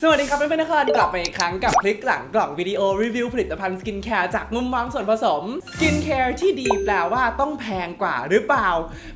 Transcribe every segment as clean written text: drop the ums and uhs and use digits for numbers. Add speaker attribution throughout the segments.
Speaker 1: สวัสดีครับเพื่อนๆทุกคนกลับมาอีกครั้งกับคลิกหลังกล่องวิดีโอรีวิวผลิตภัณฑ์สกินแคร์จากมุมมองส่วนผสมสกินแคร์ที่ดีแปลว่าต้องแพงกว่าหรือเปล่า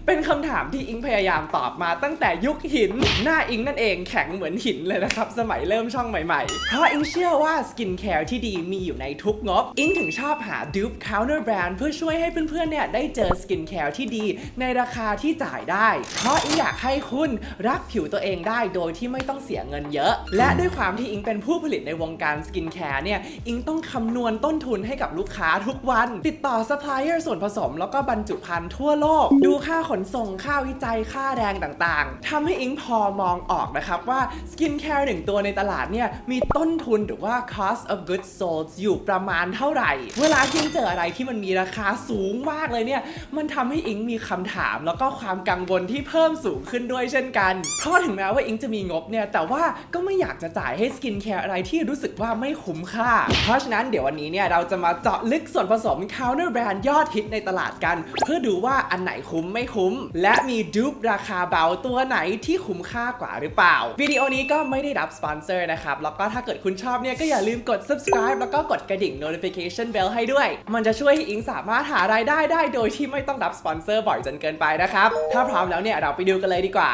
Speaker 1: เป็นคำถามที่อิงพยายามตอบมาตั้งแต่ยุคหินหน้าอิงนั่นเองแข็งเหมือนหินเลยนะครับสมัยเริ่มช่องใหม่ๆเพราะอิงเชื่อว่าสกินแคร์ที่ดีมีอยู่ในทุกงบอิงถึงชอบหา dupe counter brand เพื่อช่วยให้เพื่อนๆเนี่ยได้เจอสกินแคร์ที่ดีในราคาที่จ่ายได้เพราะอิงอยากให้คุณรักผิวตัวเองได้โดยที่ไม่ต้องเสียเงินเยอะและด้วยความที่อิงเป็นผู้ผลิตในวงการสกินแคร์เนี่ยอิงต้องคำนวณต้นทุนให้กับลูกค้าทุกวันติดต่อซัพพลายเออร์ส่วนผสมแล้วก็บรรจุภัณฑ์ทั่วโลกดูค่าขนส่งค่าวิจัยค่าแรงต่างๆทำให้อิงพอมองออกนะครับว่าสกินแคร์1ตัวในตลาดเนี่ยมีต้นทุนหรือว่า cost of goods sold อยู่ประมาณเท่าไหร่เวลาที่อิงเจออะไรที่มันมีราคาสูงมากเลยเนี่ยมันทำให้อิงมีคำถามแล้วก็ความกังวลที่เพิ่มสูงขึ้นด้วยเช่นกันเพราะถึงแม้ว่าอิงจะมีงบเนี่ยแต่ว่าก็ไม่อยากจะจ่ายให้สกินแคร์อะไรที่รู้สึกว่าไม่คุ้มค่าเพราะฉะนั้นเดี๋ยววันนี้เนี่ยเราจะมาเจาะลึกส่วนผสม counter brand ยอดฮิตในตลาดกันเพื่อดูว่าอันไหนคุ้มไม่คุ้มและมีดูปราคาเบาตัวไหนที่คุ้มค่ากว่าหรือเปล่าวิดีโอนี้ก็ไม่ได้รับสปอนเซอร์นะครับแล้วก็ถ้าเกิดคุณชอบเนี่ยก็อย่าลืมกด subscribe แล้วก็กดกระดิ่ง notification bell ให้ด้วยมันจะช่วยให้อิงสามารถหารายได้ได้โดยที่ไม่ต้องรับสปอนเซอร์บ่อยจนเกินไปนะครับถ้าพร้อมแล้วเนี่ยเราไปดูกันเลยดีกว่า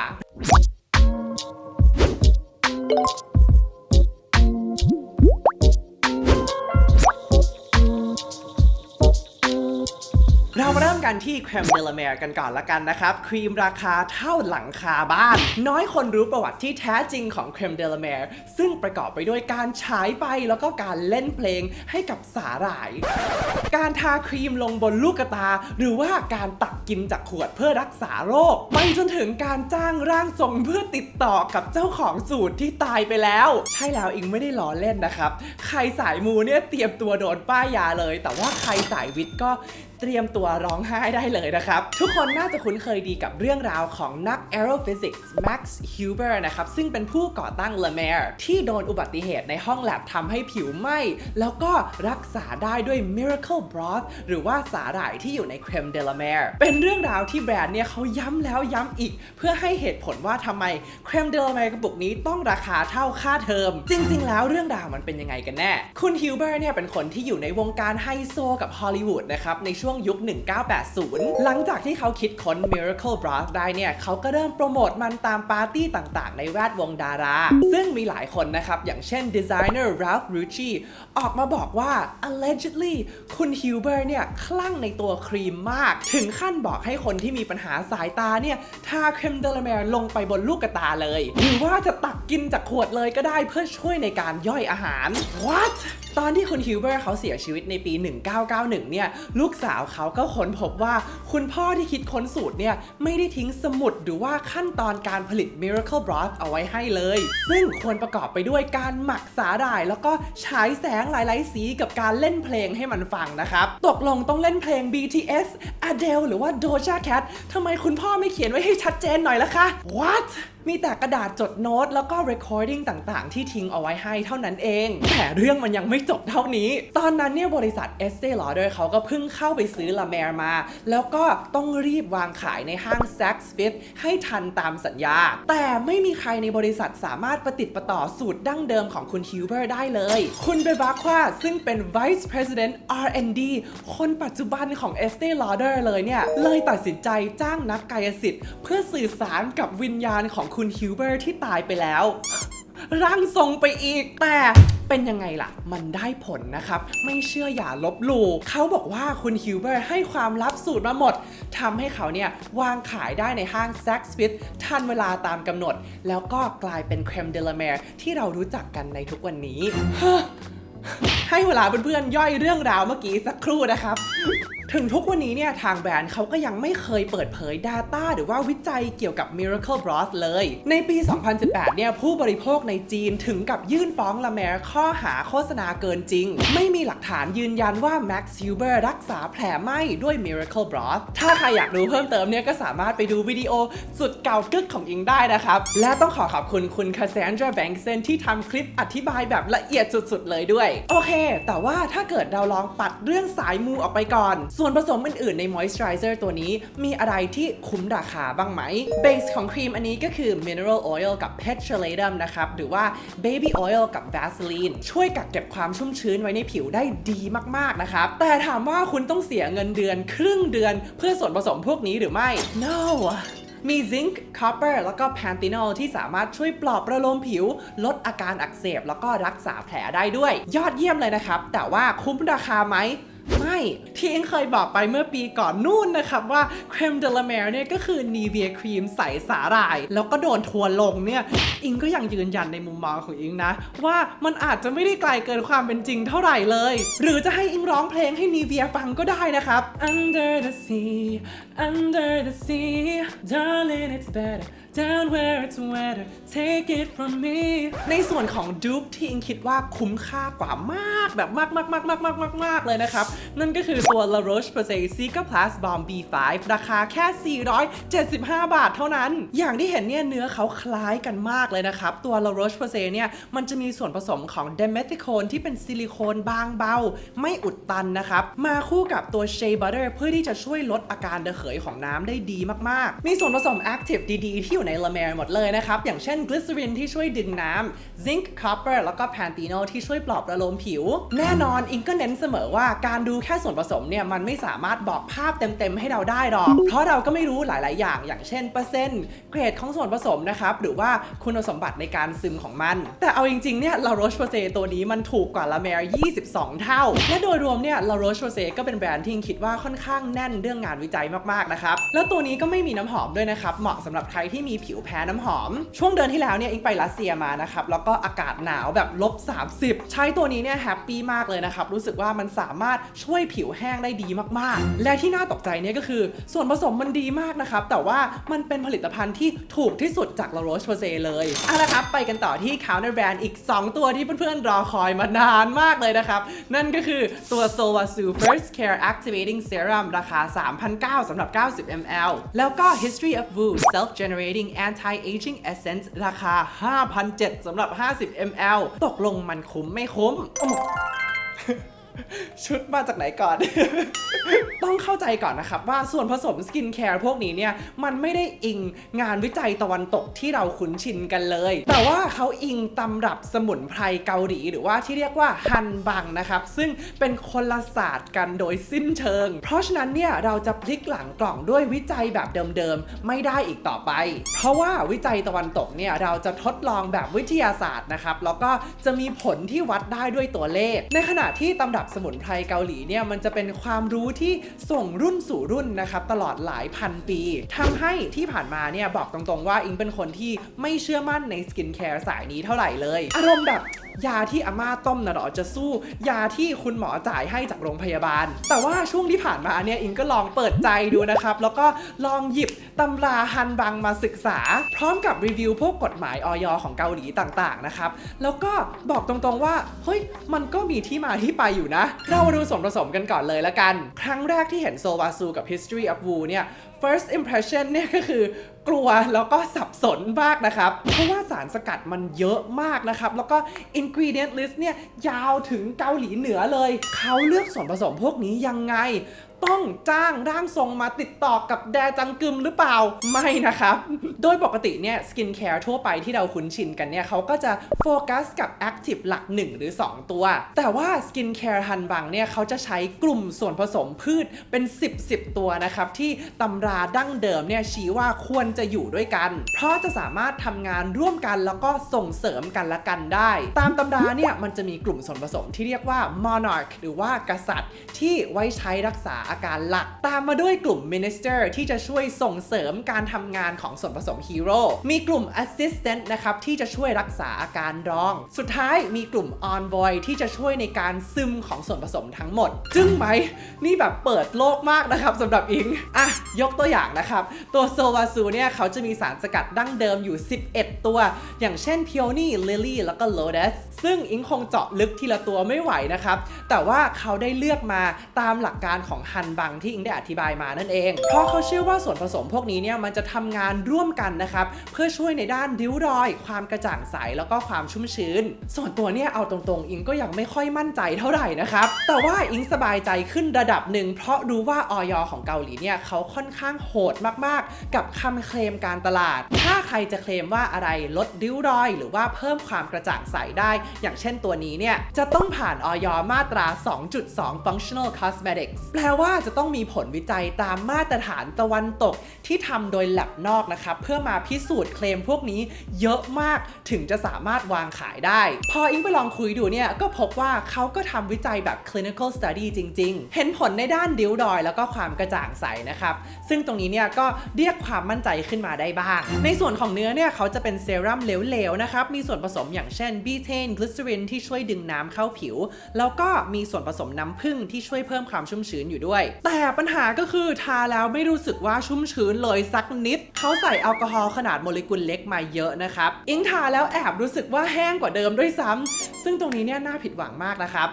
Speaker 1: เรามาเริ่มกันที่ครีมเดลาแมร์กันก่อนละกันนะครับครีมราคาเท่าหลังคาบ้านน้อยคนรู้ประวัติที่แท้จริงของครีมเดลาแมร์ซึ่งประกอบไปด้วยการฉายไฟแล้วก็การเล่นเพลงให้กับสาหร่ายการทาครีมลงบนลูกตาหรือว่าการตักกินจากขวดเพื่อรักษาโรคไปจนถึงการจ้างร่างทรงเพื่อติดต่อกับเจ้าของสูตรที่ตายไปแล้วใช่แล้วอิงไม่ได้ล้อเล่นนะครับใครสายมูเนี่ยเตรียมตัวโดนป้ายยาเลยแต่ว่าใครสายวิทย์ก็เตรียมตัวร้องไห้ได้เลยนะครับทุกคนน่าจะคุ้นเคยดีกับเรื่องราวของนัก Aerophysics Max Huber นะครับซึ่งเป็นผู้ก่อตั้ง La Mer ที่โดนอุบัติเหตุในห้องแลบทำให้ผิวไหม้แล้วก็รักษาได้ด้วย Miracle Broth หรือว่าสาหร่ายที่อยู่ในเครมเดลาแมร์เป็นเรื่องราวที่แบรนด์เนี่ยเขาย้ำแล้วย้ำอีกเพื่อให้เหตุผลว่าทำไมเครมเดลาแมร์กระปุกนี้ต้องราคาเท่าค่าเทอมจริงๆแล้วเรื่องราวมันเป็นยังไงกันแน่คุณ Huber เนี่ยเป็นคนที่อยู่ในวงการไฮโซกับฮอลลีวูดนะครับในช่วงยุค 1980 หลังจากที่เขาคิดค้น Miracle Broth ได้เนี่ยเขาก็เริ่มโปรโมทมันตามปาร์ตี้ต่างๆในแวดวงดาราซึ่งมีหลายคนนะครับอย่างเช่นดีไซเนอร์ Ralph Rucci ออกมาบอกว่า allegedly คุณ Huber เนี่ยคลั่งในตัวครีมมากถึงขั้นบอกให้คนที่มีปัญหาสายตาเนี่ยทาเครมเดลาแมร์ลงไปบนลูกตาเลยหรือว่าจะตักกินจากขวดเลยก็ได้เพื่อช่วยในการย่อยอาหาร What ตอนที่คุณ Huber เขาเสียชีวิตในปี 1991 เนี่ยลูกสาวเขาก็ค้นพบว่าคุณพ่อที่คิดค้นสูตรเนี่ยไม่ได้ทิ้งสมุดหรือว่าขั้นตอนการผลิต Miracle Broth เอาไว้ให้เลยซึ่งควรประกอบไปด้วยการหมักสาหร่ายแล้วก็ฉายแสงหลายๆสีกับการเล่นเพลงให้มันฟังนะครับตกลงต้องเล่นเพลง BTS Adele หรือว่า Doja Cat ทำไมคุณพ่อไม่เขียนไว้ให้ชัดเจนหน่อยล่ะคะ What มีแต่กระดาษจดโน้ตแล้วก็ recording ต่างๆที่ทิ้งเอาไว้ให้เท่านั้นเองแต่เรื่องมันยังไม่จบเท่านี้ตอนนั้นเนี่ยบริษัท Estee Lauder เขาก็เพิ่งเข้าไปซื้อ La Mer มาแล้วก็ต้องรีบวางขายในห้าง Saks Fifth ให้ทันตามสัญญาแต่ไม่มีใครในบริษัทสามารถประติดประต่อสูตรดั้งเดิมของคุณ Huber ได้เลยคุณเบบัคว่าซึ่งเป็น Vice President R&D คนปัจจุบันของ Estee Lauder เลยเนี่ยเลยตัดสินใจจ้างนักกายสิทธิ์เพื่อสื่อสารกับวิญญาณของคุณ Huber ที่ตายไปแล้วร่างทรงไปอีกแต่เป็นยังไงล่ะมันได้ผลนะครับไม่เชื่ออย่าลบหลู่เขาบอกว่าคุณ Huber ให้ความลับสูตรมาหมดทำให้เขาเนี่ยวางขายได้ในห้าง Saks Fifth ทันเวลาตามกำหนดแล้วก็กลายเป็นเครมเดลาแมร์ที่เรารู้จักกันในทุกวันนี้ให้เวลาเพื่อนๆย่อยเรื่องราวเมื่อกี้สักครู่นะครับถึงทุกวันนี้เนี่ยทางแบรนด์เขาก็ยังไม่เคยเปิดเผย Data หรือว่าวิจัยเกี่ยวกับ Miracle Broth เลยในปี 2018 เนี่ยผู้บริโภคในจีนถึงกับยื่นฟ้อง La Mer ข้อหาโฆษณาเกินจริงไม่มีหลักฐานยืนยันว่า Max Huber รักษาแผลไหม้ด้วย Miracle Broth ถ้าใครอยากรู้เพิ่มเติมเนี่ยก็สามารถไปดูวิดีโอสุดเก่ากึกของอิงได้นะครับและต้องขอบคุณคุณ Cassandra Bankson ที่ทำคลิปอธิบายแบบละเอียดสุดๆเลยด้วยโอเคแต่ว่าถ้าเกิดเราลองปัดเรื่องสายมูออกไปก่อน ส่วนผสมอื่นๆใน moisturizer ตัวนี้มีอะไรที่คุ้มราคาบ้างไหม Base ของครีมอันนี้ก็คือ mineral oil กับ petrolatum นะครับหรือว่า baby oil กับ Vaseline ช่วยกักเก็บความชุ่มชื้นไว้ในผิวได้ดีมากๆนะครับแต่ถามว่าคุณต้องเสียเงินเดือนครึ่งเดือนเพื่อส่วนผสมพวกนี้หรือไม่ no มีซิงค์ คอปเปอร์ แล้วก็แพนตินอลที่สามารถช่วยปลอบประโลมผิวลดอาการอักเสบแล้วก็รักษาแผลได้ด้วยยอดเยี่ยมเลยนะครับแต่ว่าคุ้มราคาไหมไม่ที่เองเคยบอกไปเมื่อปีก่อนนู่นนะครับว่าครีมเดลาแมร์เนี่ยก็คือนีเวียครีมใสสาหร่ายแล้วก็โดนทัวร์ลงเนี่ยอิงก็ยังยืนยันในมุมมองของอิงนะว่ามันอาจจะไม่ได้ไกลเกินความเป็นจริงเท่าไหร่เลยหรือจะให้อิงร้องเพลงให้นีเวียฟังก็ได้นะครับ Under the sea Under the sea Darling it's better Down where it's wetter Take it from me ในส่วนของดูปที่อิงคิดว่าคุ้มค่ากว่ามากแบบมากเลยนะครับนั่นก็คือตัว La Roche-Posay Cica Plus Balm B5 ราคาแค่ 475 บาทเท่านั้นอย่างที่เห็นเนี่ยเนื้อเขาคล้ายกันมากเลยนะครับตัว La Roche-Posay เนี่ยมันจะมีส่วนผสมของ Dimethicone ที่เป็นซิลิโคนบางเบาไม่อุดตันนะครับมาคู่กับตัว Shea Butter เพื่อที่จะช่วยลดอาการระเหยของน้ำได้ดีมากๆมีส่วนผสม Active ดีๆที่อยู่ใน La Mer หมดเลยนะครับอย่างเช่น Glycerin ที่ช่วยดึงน้ำ Zinc Copper แล้วก็ Panthenol ที่ช่วยปลอบประโลมผิวแน่นอนอิงก็เน้นเสมอว่าการดูแค่ส่วนผสมเนี่ยมันไม่สามารถบอกภาพเต็มๆให้เราได้หรอกเพราะเราก็ไม่รู้หลายๆอย่างเช่นเปอร์เซ็นต์เกรดของส่วนผสมนะครับหรือว่าคุณสมบัติในการซึมของมันแต่เอาจริงๆเนี่ย La Roche-Posay ตัวนี้มันถูกกว่า La Mer 22 เท่าและโดยรวมเนี่ย La Roche-Posay ก็เป็นแบรนด์ที่คิดว่าค่อนข้างแน่นเรื่องงานวิจัยมากๆนะครับแล้วตัวนี้ก็ไม่มีน้ำหอมด้วยนะครับเหมาะสำหรับใครที่มีผิวแพ้น้ำหอมช่วงเดือนที่แล้วเนี่ยอิงไปรัสเซียมานะครับแล้วก็อากาศหนาวแบบ-30ใช้ตัวนี้เนี่ยแฮปปี้มากเลยนะครับรู้สึกว่ามันสามารถช่วยผิวแห้งได้ดีมากๆและที่น่าตกใจเนี่ยก็คือส่วนผสมมันดีมากนะครับแต่ว่ามันเป็นผลิตภัณฑ์ที่ถูกที่สุดจาก La Roche-Posay เลยเอาละครับไปกันต่อที่ Counter Brand อีก2ตัวที่เพื่อนๆรอคอยมานานมากเลยนะครับนั่นก็คือตัว Sowasu First Care Activating Serum ราคา 3,900 สำหรับ 90 ml แล้วก็ History of Woo Self Generating Anti-Aging Essence ราคา 5,700 สำหรับ 50 ml ตกลงมันคุ้มไม่คุ้ม ชุดมาจากไหนก่อน ต้องเข้าใจก่อนนะครับว่าส่วนผสมสกินแคร์พวกนี้เนี่ยมันไม่ได้อิงงานวิจัยตะวันตกที่เราคุ้นชินกันเลยแต่ว่าเขาอิงตำรับสมุนไพรเกาหลีหรือว่าที่เรียกว่าฮันบังนะครับซึ่งเป็นคนละศาสตร์กันโดยสิ้นเชิงเพราะฉะนั้นเนี่ยเราจะพลิกหลังกล่องด้วยวิจัยแบบเดิมๆไม่ได้อีกต่อไปเพราะว่าวิจัยตะวันตกเนี่ยเราจะทดลองแบบวิทยาศาสตร์นะครับแล้วก็จะมีผลที่วัดได้ด้วยตัวเลขในขณะที่ตำรับสมุนไพรเกาหลีเนี่ยมันจะเป็นความรู้ที่ส่งรุ่นสู่รุ่นนะครับตลอดหลายพันปีทำให้ที่ผ่านมาเนี่ยบอกตรงๆว่าอิงเป็นคนที่ไม่เชื่อมั่นในสกินแคร์สายนี้เท่าไหร่เลยอารมณ์แบบยาที่อาม่าต้มนะหรอจะสู้ยาที่คุณหมอจ่ายให้จากโรงพยาบาลแต่ว่าช่วงที่ผ่านมาเนี่ยอิงก็ลองเปิดใจดูนะครับแล้วก็ลองหยิบตำราฮันบังมาศึกษาพร้อมกับรีวิวพวกกฎหมายอย.ของเกาหลีต่างๆนะครับแล้วก็บอกตรงๆว่าเฮ้ยมันก็มีที่มาที่ไปอยู่นะเรามาดูส่วนผสมกันก่อนเลยละกันครั้งแรกที่เห็นโซวาซูกับ History of Woo เนี่ย first impression เนี่ยก็คือกลัวแล้วก็สับสนมากนะครับเพราะว่าสารสกัดมันเยอะมากนะครับแล้วก็ ingredient list เนี่ยยาวถึงเกาหลีเหนือเลยเขาเลือกส่วนผสมพวกนี้ยังไงต้องจ้างร่างทรงมาติดต่อกับแดจังกึมหรือเปล่าไม่นะครับโดยปกติเนี่ยสกินแคร์ทั่วไปที่เราคุ้นชินกันเนี่ยเขาก็จะโฟกัสกับแอคทีฟหลัก1หรือ2ตัวแต่ว่าสกินแคร์ฮันบังเนี่ยเขาจะใช้กลุ่มส่วนผสมพืชเป็น10ตัวนะครับที่ตำราดั้งเดิมเนี่ยชี้ว่าควรจะอยู่ด้วยกันเพราะจะสามารถทำงานร่วมกันแล้วก็ส่งเสริมกันและกันได้ตามตำราเนี่ยมันจะมีกลุ่มส่วนผสมที่เรียกว่า monarch หรือว่ากษัตริย์ที่ไว้ใช้รักษาอาการหลักตามมาด้วยกลุ่ม Minister ที่จะช่วยส่งเสริมการทำงานของส่วนผสม Hero มีกลุ่ม Assistant นะครับที่จะช่วยรักษาอาการรองสุดท้ายมีกลุ่ม Envoy ที่จะช่วยในการซึมของส่วนผสมทั้งหมดจึ้งไหมนี่แบบเปิดโลกมากนะครับสำหรับอิงอ่ะยกตัวอย่างนะครับตัวโซวาซูเนี่ยเขาจะมีสารสกัดดั้งเดิมอยู่11ตัวอย่างเช่น Peony Lily แล้วก็ Lotus ซึ่งอิงคงเจาะลึกทีละตัวไม่ไหวนะครับแต่ว่าเขาได้เลือกมาตามหลักการของ Hanbang ฮันบังที่อิงได้อธิบายมานั่นเองเพราะเขาเชื่อว่าส่วนผสมพวกนี้เนี่ยมันจะทำงานร่วมกันนะครับเพื่อช่วยในด้านริ้วรอยความกระจ่างใสแล้วก็ความชุ่มชื้นส่วนตัวเนี่ยเอาตรงๆอิงก็ยังไม่ค่อยมั่นใจเท่าไหร่นะครับแต่ว่าอิงสบายใจขึ้นระดับหนึ่งเพราะรู้ว่าอย.ของเกาหลีเนี่ยเขาค่อนข้างโหดมากๆกับคำเคลมการตลาดถ้าใครจะเคลมว่าอะไรลดริ้วรอยหรือว่าเพิ่มความกระจ่างใสได้อย่างเช่นตัวนี้เนี่ยจะต้องผ่านอย.มาตรา 2.2 Functional Cosmetics แปลว่าจะต้องมีผลวิจัยตามมาตรฐานตะวันตกที่ทำโดย lab นอกนะครับเพื่อมาพิสูจน์เคลมพวกนี้เยอะมากถึงจะสามารถวางขายได้พออิงไปลองคุยดูเนี่ยก็พบว่าเขาก็ทำวิจัยแบบ clinical study จริงๆเห็นผลในด้านริ้วรอยแล้วก็ความกระจ่างใสนะครับซึ่งตรงนี้เนี่ยก็เรียกความมั่นใจขึ้นมาได้บ้างในส่วนของเนื้อเนี่ยเขาจะเป็นเซรั่มเหลวๆนะครับมีส่วนผสมอย่างเช่นบีเทนกลิเซอรินที่ช่วยดึงน้ำเข้าผิวแล้วก็มีส่วนผสมน้ำผึ้งที่ช่วยเพิ่มความชุ่มชื้นอยู่ด้วยแต่ปัญหาก็คือทาแล้วไม่รู้สึกว่าชุ่มชื้นเลยสักนิดเขาใส่แอลกอฮอล์ขนาดโมเลกุลเล็กมาเยอะนะครับอิงทาแล้วแอบรู้สึกว่าแห้งกว่าเดิมด้วยซ้ำซึ่งตรงนี้เนี่ยน่าผิดหวังมากนะครับ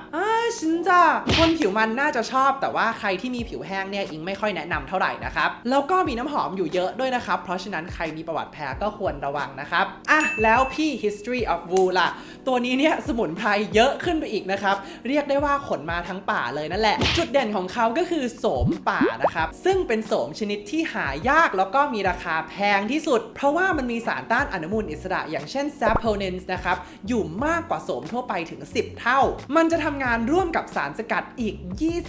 Speaker 1: ชินจ้าคนผิวมันน่าจะชอบแต่ว่าใครที่มีผิวแห้งเนี่ยอิงไม่ค่อยแนะนำเท่าไหร่นะครับแล้วก็มีน้ำหอมอยู่เยอะด้วยนะครับเพราะฉะนั้นใครมีประวัติแพ้ก็ควรระวังนะครับแล้วพี่ History of Woo ล่ะตัวนี้เนี่ยสมุนไพรเยอะขึ้นไปอีกนะครับเรียกได้ว่าขนมาทั้งป่าเลยนั่นแหละจุดเด่นของเขาก็คือโสมป่านะครับซึ่งเป็นโสมชนิดที่หายากแล้วก็มีราคาแพงที่สุดเพราะว่ามันมีสารต้านอนุมูลอิสระอย่างเช่น saponins นะครับอยู่มากกว่าโสมทั่วไปถึง10 เท่ามันจะทำงานร่วมกับสารสกัดอีก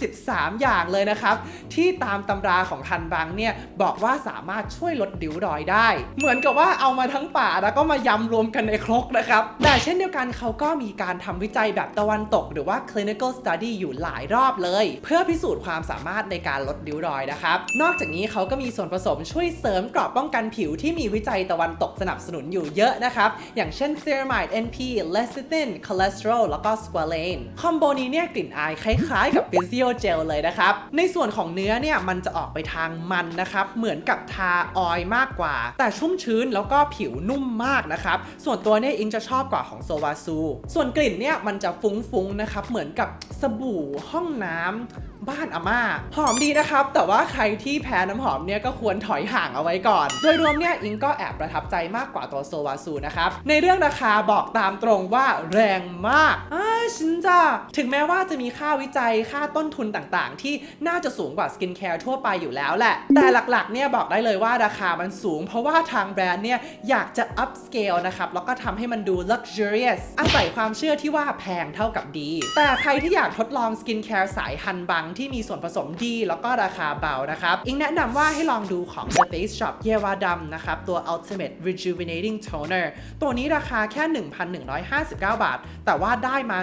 Speaker 1: 23อย่างเลยนะครับที่ตามตำราของฮันบังเนี่ยบอกว่าสามารถช่วยลดริ้วรอยได้เหมือนกับว่าเอามาทั้งป่าแล้วก็มายำรวมกันในครกนะครับแต่เช่นเดียวกันเขาก็มีการทำวิจัยแบบตะวันตกหรือว่า clinical study อยู่หลายรอบเลยเพื่อพิสูจน์ความสามารถในการลดริ้วรอยนะครับนอกจากนี้เขาก็มีส่วนผสมช่วยเสริมเกราะป้องกันผิวที่มีวิจัยตะวันตกสนับสนุนอยู่เยอะนะครับอย่างเช่น ceramide NP lecithin cholesterol แล้วก็ squalane คอมโบนี้เนี่ยกลิ่นอายคล้ายๆกับ physio gel เลยนะครับในส่วนของเนื้อเนี่ยมันจะออกไปทางมันนะครับเหมือนกับทาออยล์มากกว่าแต่ชุ่มชื้นแล้วก็ผิวนุ่มมากนะครับส่วนตัวเนี่ยอิงจะชอบกว่าของโซวาซูส่วนกลิ่นเนี่ยมันจะฟุ้งๆนะครับเหมือนกับสบู่ห้องน้ำบ้านอาม่าหอมดีนะครับแต่ว่าใครที่แพ้น้ำหอมเนี่ยก็ควรถอยห่างเอาไว้ก่อนโดยรวมเนี่ยอิงก็แอบประทับใจมากกว่าตัวโซวาซูนะครับในเรื่องราคาบอกตามตรงว่าแรงมากชินจ้าถึงแม้ว่าจะมีค่าวิจัยค่าต้นทุนต่างๆที่น่าจะสูงกว่าสกินแคร์ทั่วไปอยู่แล้วแหละแต่หลักๆเนี่ยบอกได้เลยว่าราคามันสูงเพราะว่าทางแบรนด์เนี่ยอยากจะ upscale นะครับแล้วก็ทำให้มันดู luxurious อาศัยความเชื่อที่ว่าแพงเท่ากับดีแต่ใครที่อยากทดลองสกินแคร์สายฮันบังที่มีส่วนผสมดีแล้วก็ราคาเบานะครับอิงแนะนำว่าให้ลองดูของ The Face Shop เยวาดำนะครับตัว Ultimate Rejuvenating Toner ตัวนี้ราคาแค่ 1,159 บาทแต่ว่าได้มา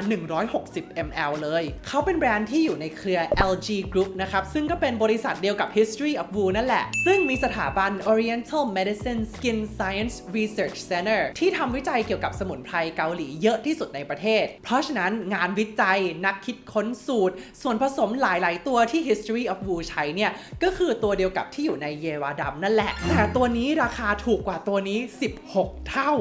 Speaker 1: 160 ml เลยเขาเป็นแบรนด์ที่อยู่ในเครือ LG Group นะครับซึ่งก็เป็นบริษัทเดียวกับ History of Woo นั่นแหละซึ่งมีสถาบัน Oriental Medicine Skin Science Research Center ที่ทำวิจัยเกี่ยวกับสมุนไพรเกาหลีเยอะที่สุดในประเทศเพราะฉะนั้นงานวิจัยนักคิดค้นสูตรส่วนผสมหลายๆตัวที่ History of Woo ใช้เนี่ยก็คือตัวเดียวกับที่อยู่ในเยวาดำนั่นแหละแต่ตัวนี้ราคาถูกกว่าตัวนี้16 เท่า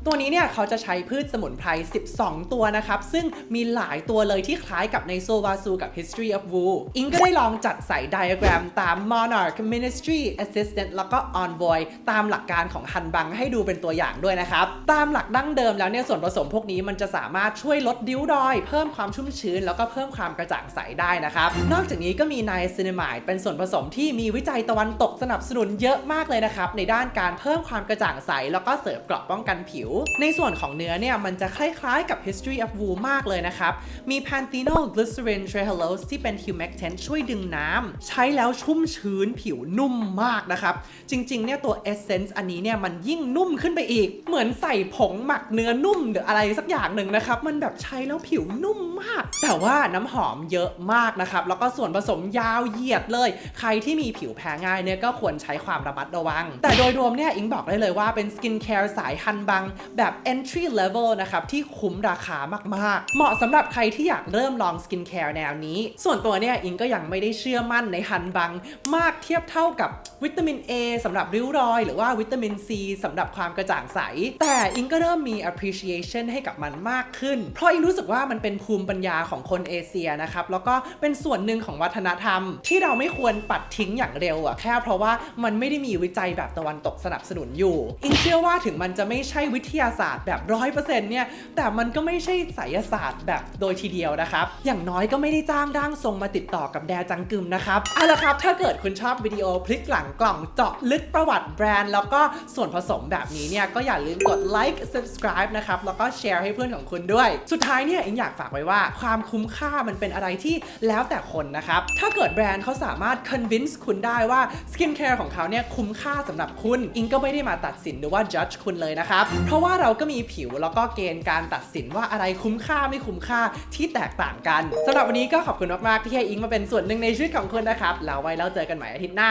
Speaker 1: ตัวนี้เนี่ยเขาจะใช้พืชสมุนไพร12 ตัวนะครับซึ่งมีหลายตัวเลยที่คล้ายกับในโซวาซูกับ History of Woo อิงก็ได้ลองจัดใส่ไดอะแกรมตาม Monarch Ministry Assistant แล้วก็ Envoy ตามหลักการของฮันบังให้ดูเป็นตัวอย่างด้วยนะครับตามหลักดั้งเดิมแล้วเนี่ยส่วนผสมพวกนี้มันจะสามารถช่วยลดริ้วรอยเพิ่มความชุ่มชื้นแล้วก็เพิ่มความกระจ่างใสได้นะครับนอกจากนี้ก็มีไนซินามายด์เป็นส่วนผสมที่มีวิจัยตะวันตกสนับสนุนเยอะมากเลยนะครับในด้านการเพิ่มความกระจ่างใสแล้วก็เสริมเกราะป้องกันผิวในส่วนของเนื้อเนี่ยมันจะคล้ายๆกับ History of Woo มากเลยนะครับมี Panthenol Glycerin Trehalose ที่เป็น humectant ช่วยดึงน้ำใช้แล้วชุ่มชื้นผิวนุ่มมากนะครับจริงๆเนี่ยตัว Essence อันนี้เนี่ยมันยิ่งนุ่มขึ้นไปอีกเหมือนใส่ผงหมักเนื้อนุ่มหรืออะไรสักอย่างหนึ่งนะครับมันแบบใช้แล้วผิวนุ่มมากแต่ว่าน้ำหอมเยอะมากนะครับแล้วก็ส่วนผสมยาวเหยียดเลยใครที่มีผิวแพ้ง่ายเนี่ยก็ควรใช้ความระมัดระวังแต่โดยรวมเนี่ยอิงบอกได้เลยว่าเป็นสกินแคร์สายฮันบัง แบบ entry level นะครับที่คุ้มราคามากๆเหมาะสำหรับใครที่อยากเริ่มลองสกินแคร์แนวนี้ส่วนตัวเนี่ยอิงก็ยังไม่ได้เชื่อมั่นในฮันบังมากเทียบเท่ากับวิตามิน A สำหรับริ้วรอยหรือว่าวิตามิน C สำหรับความกระจ่างใสแต่อิงก็เริ่มมี appreciation ให้กับมันมากขึ้นเพราะอิงรู้สึกว่ามันเป็นภูมิปัญญาของคนเอเชียนะครับแล้วก็เป็นส่วนหนึ่งของวัฒนธรรมที่เราไม่ควรปัดทิ้งอย่างเร็วแค่เพราะว่ามันไม่ได้มีวิจัยแบบตะวันตกสนับสนุนอยู่อิงเชื่อว่าถึงมันจะไม่ใช่วิทยาศาสตร์แบบ 100% เนี่ยแต่มันก็ไม่ใช่ไสยศาสตร์แบบโดยทีเดียวนะครับอย่างน้อยก็ไม่ได้จ้างร่างทรงมาติดต่อกับแดจังกึมนะครับเอาละครับถ้าเกิดคุณชอบวิดีโอพลิกหลังกล่องเจาะลึกประวัติแบรนด์แล้วก็ส่วนผสมแบบนี้เนี่ยก็อย่าลืมกดไลค์ subscribe นะครับแล้วก็แชร์ให้เพื่อนของคุณด้วยสุดท้ายเนี่ยอิงอยากฝากไว้ว่าความคุ้มค่ามันเป็นอะไรที่แล้วแต่คนนะครับถ้าเกิดแบรนด์เขาสามารถ convince คุณได้ว่าสกินแคร์ของเขาเนี่ยคุ้มค่าสำหรับคุณอิงก็ไม่ได้มาตัดสินหรือว่า judge คุณเลยนะครับเพราะว่าเราก็มีผิวแล้วก็เกณฑ์การตัดสินว่าอะไรคุ้มค่าไม่คุ้มค่าที่แตกต่างกันสำหรับวันนี้ก็ขอบคุณมากๆที่ให้อิงมาเป็นส่วนหนึ่งในชีวิตของคุณนะครับแล้วไว้แล้วเจอกันใหม่อาทิตย์หน้า